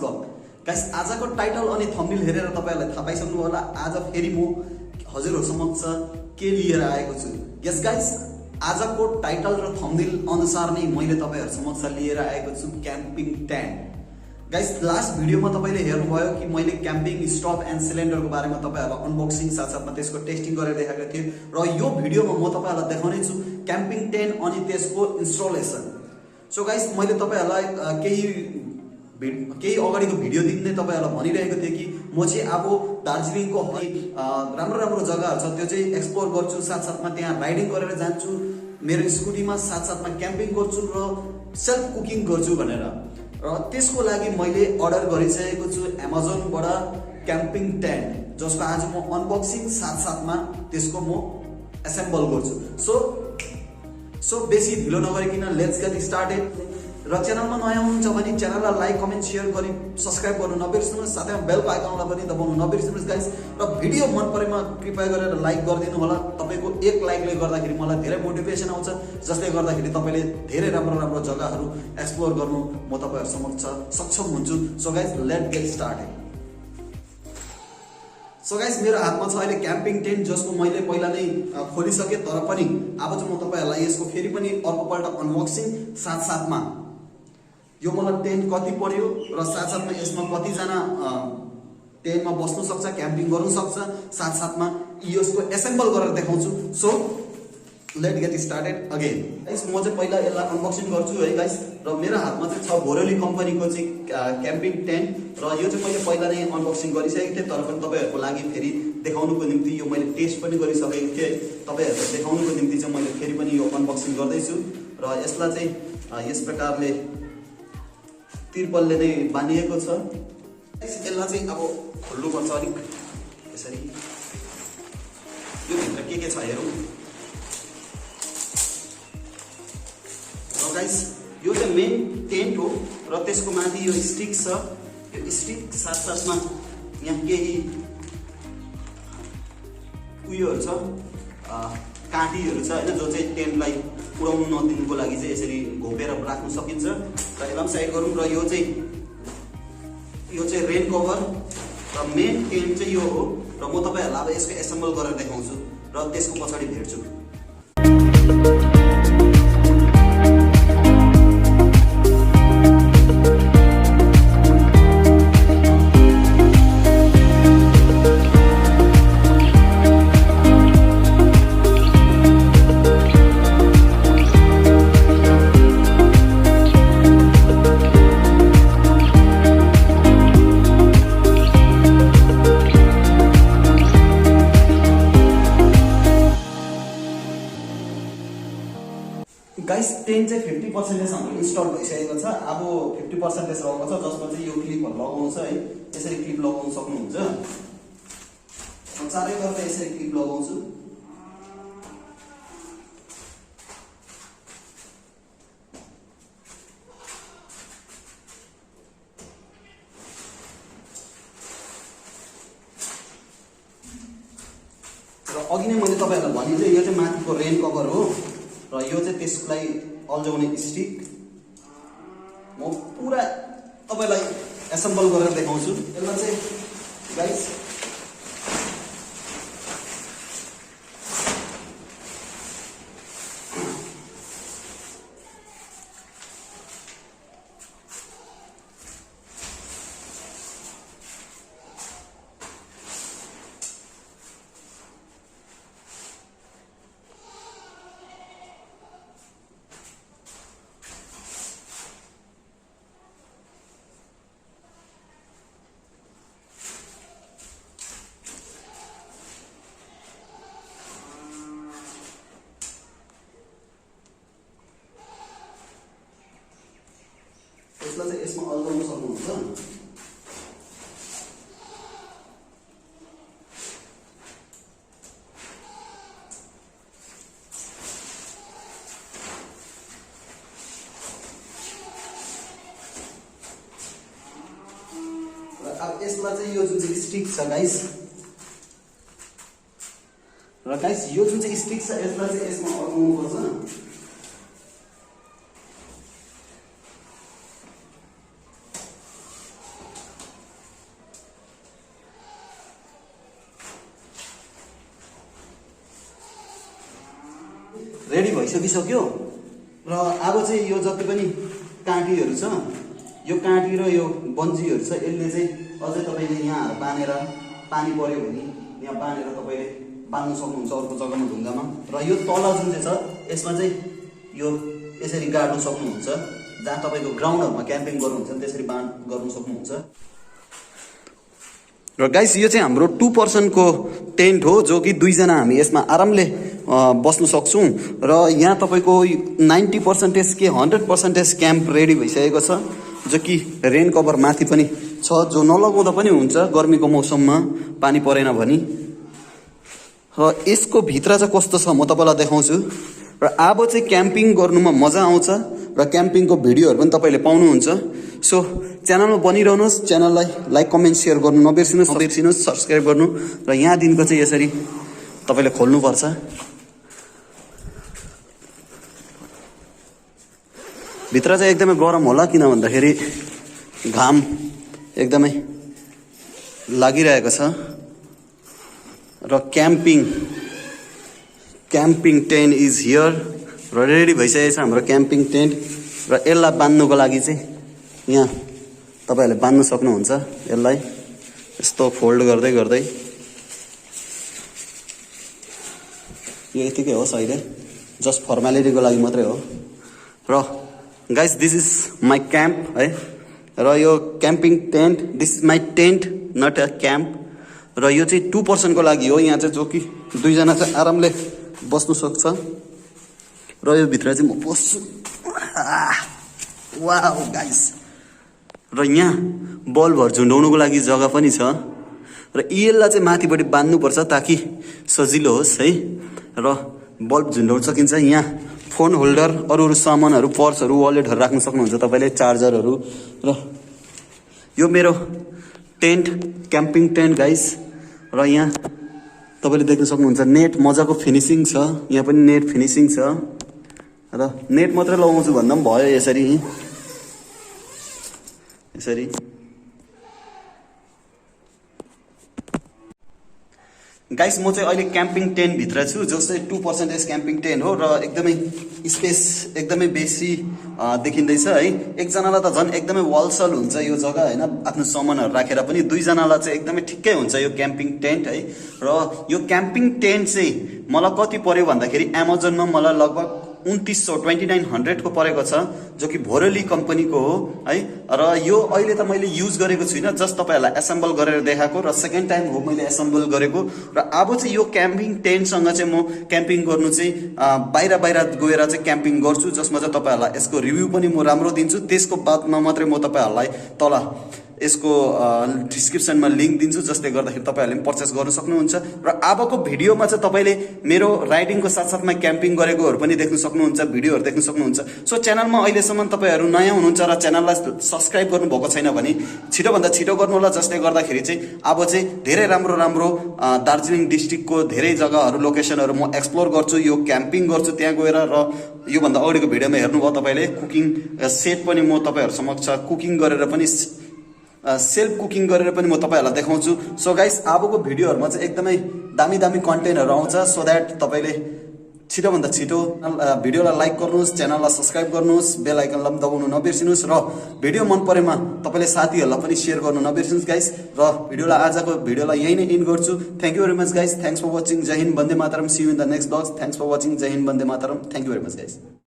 Welcome guys. आजको title अनि thumbnail हेरेर तपाईहरुलाई थाहा पाइसक्नु होला आज फेरि म हजुरहरु समक्ष के लिएर आएको छु। यस गाइस, आजको टाइटल र थम्बनेल अनुसार नै मैले तपाईहरु समक्ष लिएर आएको छु क्याम्पिङ टेन्ट। गाइस, लास्ट भिडियोमा तपाईले हेर्नुभयो कि मैले क्याम्पिङ स्टोभ एन्ड सिलिन्डरको बारेमा तपाईहरुलाई अनबक्सिङ साथसाथमा त्यसको टेस्टिङ गरेर देखाएको थिएँ र यो भिडियोमा म तपाईहरुलाई देखाउने छु क्याम्पिङ टेन्ट अनि त्यसको इन्स्टलेसन। सो गाइस, मैले तपाईहरुलाई केही अगाडिको भिडियोदेखि नै तपाईहरुलाई भनिरहेको थिएँ कि म चाहिँ अब दार्जिलिङको राम्रो राम्रो जग्गाहरु छ त्यो चाहिँ एक्सप्लोर गर्छु, साथसाथमा त्यहाँ राइडिङ गरेर जान्छु, मेरो स्कुटीमा साथसाथमा क्याम्पिङ गर्छु र सेल्फ कुकिङ गर्छु भनेर। र त्यसको लागि मैले अर्डर गरिसकेको छु अमेजनबाट क्याम्पिङ टेन्ट, जसको आज म अनबक्सिङ साथसाथमा त्यसको म एसेम्बल गर्छु। सो बेसी ढिलो नगरिकन लेट्स गेट स्टार्टेड। र च्यानलमा नयाँ हुनुहुन्छ भने च्यानललाई लाइक कमेन्ट शेयर गरी सब्स्क्राइब गर्नु नबिर्सनुहोस्, साथै बेल आइकनलाई पनि दबाउनु नबिर्सनुहोस् गाइस। र भिडियो मन परेमा कृपया गरेर लाइक गरिदिनु होला। तपाईको एक लाइकले गर्दाखेरि मलाई धेरै मोटिभेसन आउँछ, जसले गर्दाखेरि तपाईले धेरै राम्रो राम्रो जग्गाहरू एक्सप्लोर गर्नु म तपाईहरु समक्ष सक्षम हुन्छु। So guys, let get started. So guys, मेरो हातमा छ अहिले क्याम्पिङ टेन्ट, जसको मैले पहिला नै खोलिसके, तर पनि अब चाहिँ म तपाईहरुलाई यसको फेरि पनि अर्कोपल्ट अनबक्सिङ साथसाथमा यो मलाई टेन्ट कति पर्यो र साथसाथमा यसमा कतिजना टेन्टमा बस्नु सक्छ, क्याम्पिङ गर्नु सक्छ, साथसाथमा यसको एसेम्बल गरेर देखाउँछु। So let get started again. Guys, म चाहिँ पहिला यसलाई अनबक्सिङ गर्छु है गाइस। र मेरो हातमा चाहिँ छ भोरोली कम्पनीको चाहिँ क्याम्पिङ टेन्ट, र यो चाहिँ मैले पहिला नै अनबक्सिङ गरिसकेको थिएँ, तर पनि तपाईहरुको लागि फेरि देखाउनुको निम्ति यो मैले टेस्ट पनि गरिसकेको थिएँ। तपाईहरुलाई देखाउनुको निम्ति चाहिँ मैले फेरि पनि यो अनबक्सिङ गर्दैछु। र यसलाई चाहिँ यस प्रकारले तिरपलले नै बानिएको छ। यसलाई चाहिँ अब खोल्नुपर्छ अलिक यसरी। यो भित्र के छ हेरौँ। र गाइस, यो चाहिँ मेन टेन्ट हो र त्यसको माथि यो स्टिक छ। यो स्टिक साथसाथमा यहाँ केही उयोहरू छ, काँटीहरू छ हैन, जो चाहिँ टेन्टलाई उडाउनु नदिनुको लागि चाहिँ यसरी घोपेर राख्न सकिन्छ। र यसलाई साइड गरौँ। र यो चाहिँ रेन कभर र मेन टेन्ट चाहिँ यो हो। र म तपाईहरुलाई अब यसको एसेम्बल गरेर देखाउँछु र त्यसको पछाडि भेट्छु। गाइस, टेन्ट चाहिँ 50% हाम्रो इन्स्टल भइसकेको छ। अब 50% रहेको छ, जसमा चाहिँ यो क्लिपहरू लगाउनु छ है। यसरी क्लिप लगाउन सक्नुहुन्छ। चारैतर्फ यसरी क्लिप लगाउँछु। र अघि नै मैले तपाईहरुलाई भने चाहिँ यो चाहिँ माथिको रेन कभर हो र यो चाहिँ त्यसलाई अल्झाउने स्टिक। म पुरा तपाईलाई एसेम्बल गरेर देखाउँछु। यसलाई चाहिँ गाइस यसलाई चाहिँ यसमा अल्झाउन सक्नुहुन्छ। र अब यसमा चाहिँ यो जुन चाहिँ स्टिक छ गाइस, र गाइस यो जुन चाहिँ स्टिक छ यसलाई चाहिँ यसमा अल्झाउनु पर्छ। रेडी भइसकिसक्यो र अब चाहिँ यो जति पनि काँटीहरू छ यो काँटी र यो बन्जीहरू छ यसले चाहिँ अझै तपाईँले यहाँ बाँधेर पानी पर्यो भने यहाँ बाँधेर तपाईँले बाँध्न सक्नुहुन्छ अर्को जग्गामा ढुङ्गामा र यो तल जुन चाहिँ छ यसमा चाहिँ यो यसरी गाड्न सक्नुहुन्छ जहाँ तपाईँको ग्राउन्डहरूमा क्याम्पिङ गर्नुहुन्छ त्यसरी गर्नु सक्नुहुन्छ। र गाइस यो चाहिँ हाम्रो 2 पर्सनको टेन्ट हो जो कि 2 जना हामी यसमा आरामले बस्नु सक्छौँ र यहाँ तपाईँको 90% के 100% क्याम्प रेडी भइसकेको छ जो कि रेन कभर माथि पनि छ जो नलगाउँदा पनि हुन्छ गर्मीको मौसममा पानी परेन भने। र यसको भित्र चाहिँ कस्तो छ म तपाईँलाई देखाउँछु र अब चाहिँ क्याम्पिङ गर्नुमा मजा आउँछ र क्याम्पिङको भिडियोहरू पनि तपाईँले पाउनुहुन्छ। सो च्यानलमा बनिरहनुहोस्, च्यानललाई लाइक कमेन्ट सेयर गर्नु नबिर्सिनुहोस्, सब्सक्राइब गर्नु र यहाँदेखिको चाहिँ यसरी तपाईँले खोल्नुपर्छ। भित्र चाहिँ एकदमै गरम होला किन भन्दाखेरि घाम एकदमै लागिरहेको छ र क्याम्पिङ टेन्ट इज हियर र रेडी भइसकेको छ हाम्रो क्याम्पिङ टेन्ट र यसलाई बाँध्नुको लागि चाहिँ यहाँ तपाईँहरूले बाँध्न सक्नुहुन्छ। यसलाई यस्तो फोल्ड गर्दै गर्दै यो यतिकै होस् अहिले जस्ट फर्मालिटीको लागि मात्रै हो। र guys this is my camp है र यो camping tent this is my tent not a camp र यो चाहिँ 2 पर्सनको लागि हो। यहाँ चाहिँ जो कि 2 जना चाहिँ आरामले बस्नु सक्छ र यो भित्र चाहिँ म बस्छु। वाउ गाइस र यहाँ बल्बहरू झुन्डाउनुको लागि जग्गा पनि छ र यसलाई चाहिँ माथिपट्टि बाँध्नुपर्छ ताकि सजिलो होस् है र बल्ब झुन्डाउन सकिन्छ। यहाँ फोन होल्डर अरू सामानहरू पर्सहरू वालेटहरू राख्न सक्नुहुन्छ तपाईँले, चार्जरहरू। र यो मेरो टेन्ट क्याम्पिङ टेन्ट गाइस र यहाँ तपाईँले देख्न सक्नुहुन्छ नेट मजाको फिनिसिङ छ, यहाँ पनि नेट फिनिसिङ छ र नेट मात्रै लगाउँछु भन्दा पनि भयो यसरी यसरी। गाइस म चाहिँ अहिले क्याम्पिङ टेन्ट भित्र छु जो चाहिँ 2% क्याम्पिङ टेन्ट हो र एकदमै स्पेस एकदमै बेसी देखिँदैछ है। एकजनालाई त झन् एकदमै वालसल हुन्छ यो जग्गा होइन, आफ्नो सामानहरू राखेर पनि 2 जनालाई चाहिँ एकदमै ठिक्कै हुन्छ यो क्याम्पिङ टेन्ट है। र यो क्याम्पिङ टेन्ट चाहिँ मलाई कति पर्यो भन्दाखेरि एमाजोनमा मलाई लगभग 2900 को परेको छ जो कि भोरली कम्पनीको हो है। र यो अहिले त मैले युज गरेको छुइनँ, जस्ट तपाईँहरूलाई एसेम्बल गरेर देखाएको र सेकेन्ड टाइम हो मैले एसेम्बल गरेको। र अब चाहिँ यो क्याम्पिङ टेन्टसँग चाहिँ म क्याम्पिङ गर्नु चाहिँ बाहिर गएर चाहिँ क्याम्पिङ गर्छु जसमा चाहिँ तपाईँहरूलाई यसको रिभ्यू पनि म राम्रो दिन्छु। त्यसको बादमा मात्रै म तपाईँहरूलाई तल यसको डिस्क्रिप्सनमा लिङ्क दिन्छु जसले गर्दाखेरि तपाईँहरूले पनि पर्चेस गर्न सक्नुहुन्छ। र अबको भिडियोमा चाहिँ तपाईँले मेरो राइडिङको साथसाथमा क्याम्पिङ गरेकोहरू पनि देख्न सक्नुहुन्छ, भिडियोहरू देख्न सक्नुहुन्छ। सो च्यानलमा अहिलेसम्म तपाईँहरू नयाँ हुनुहुन्छ र च्यानललाई सब्सक्राइब गर्नुभएको छैन भने छिटोभन्दा छिटो गर्नु होला, जसले गर्दाखेरि चाहिँ अब चाहिँ धेरै राम्रो दार्जिलिङ डिस्ट्रिक्टको धेरै जग्गाहरू लोकेसनहरू म एक्सप्लोर गर्छु, यो क्याम्पिङ गर्छु त्यहाँ गएर। र योभन्दा अगाडिको भिडियोमा हेर्नुभयो तपाईँले कुकिङ सेट पनि म तपाईँहरू समक्ष कुकिङ गरेर पनि सेल्फ कुकिङ गरेर पनि म तपाईँहरूलाई देखाउँछु। सो गाइस अबको भिडियोहरूमा चाहिँ एकदमै दामी कन्टेन्टहरू आउँछ सो द्याट तपाईँले छिटोभन्दा छिटो भिडियोलाई लाइक गर्नुहोस्, च्यानललाई सब्सक्राइब गर्नुहोस्, बेल आइकनलाई पनि दबाउनु नबिर्सिनुहोस् र भिडियो मन परेमा तपाईँले साथीहरूलाई पनि सेयर गर्नु नबिर्सिनुहोस् गाइस। र आजको भिडियोलाई यही नै इन्ड गर्छु। Thank you very much guys, thanks for watching, जय हिन्द, वन्दे मातरम, see you in the next blogs. Thanks for watching, जय हिन्द, वन्दे मातरम, thank you very much guys.